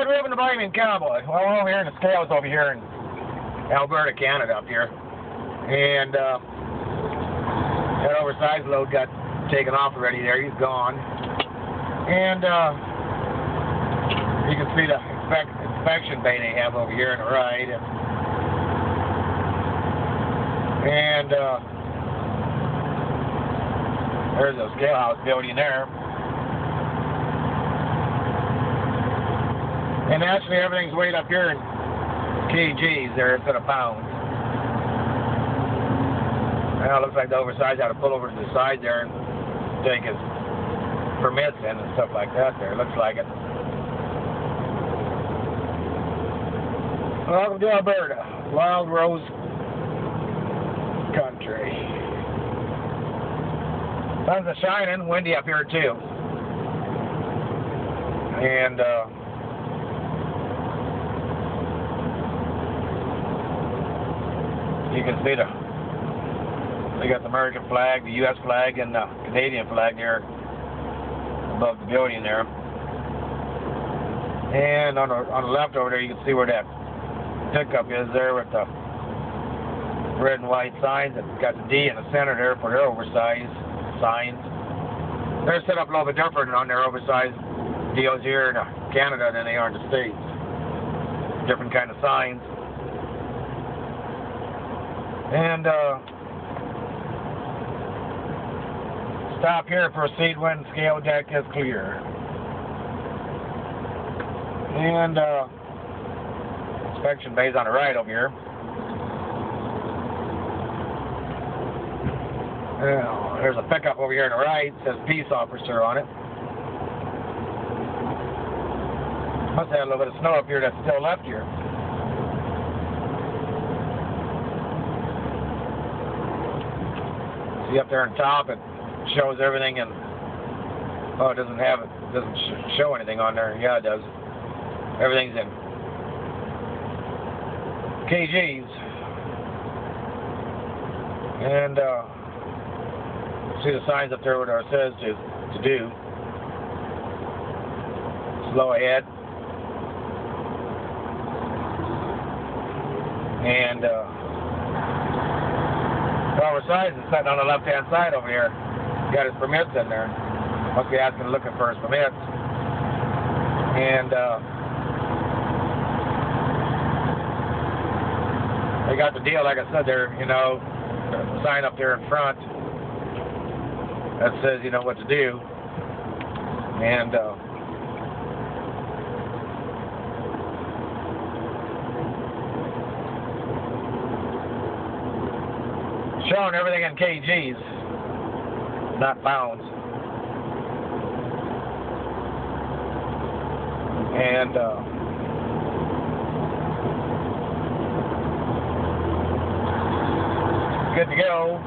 Yeah, driven the Bohemian Cowboy. Well, we're over here in the scales over here in Alberta, Canada, up here. And that oversized load got taken off already there. He's gone. And you can see the inspection bay they have over here on the right. And there's a scale house building there. And actually everything's weighed up here in kgs there instead of pounds. Well, it looks like the oversized had to pull over to the side there and take his permits in and stuff like that there. Looks like it. Welcome to Alberta, Wild Rose Country. Sun's a shining, windy up here too. And you can see they got the American flag, the U.S. flag, and the Canadian flag there above the building there. And on the left over there, you can see where that pickup is there with the red and white signs. It's got the D in the center there for their oversized signs. They're set up a little bit different on their oversized deals here in Canada than they are in the States. Different kind of signs. And stop here, proceed when scale deck is clear. And inspection bay's on the right over here. There's a pickup over here on the right. It says peace officer on it. Must have a little bit of snow up here that's still left here. See up there on top, it shows everything, and oh, it doesn't show anything on there. Yeah, it does. Everything's in kgs. And see the signs up there where it says to do. Slow ahead. And oversized is sitting on the left-hand side over here. Got his permits in there. Must be asking, looking for his permits. And they got the deal, like I said, there, you know, the sign up there in front that says, you know, what to do. And showing everything in kgs, not pounds. And good to go.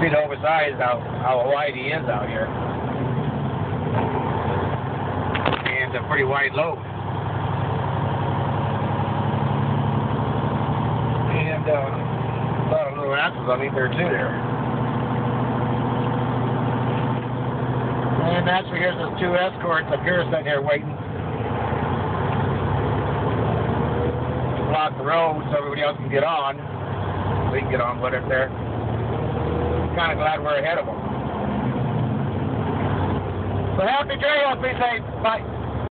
See the oversized, how wide he is out here. And a pretty wide load. And a lot of little axles on there too there. And actually here's those two escorts up here sitting here waiting to block the road so everybody else can get on. We can get on with it there. Kind of glad we're ahead of them. So happy trails, be safe. Bye.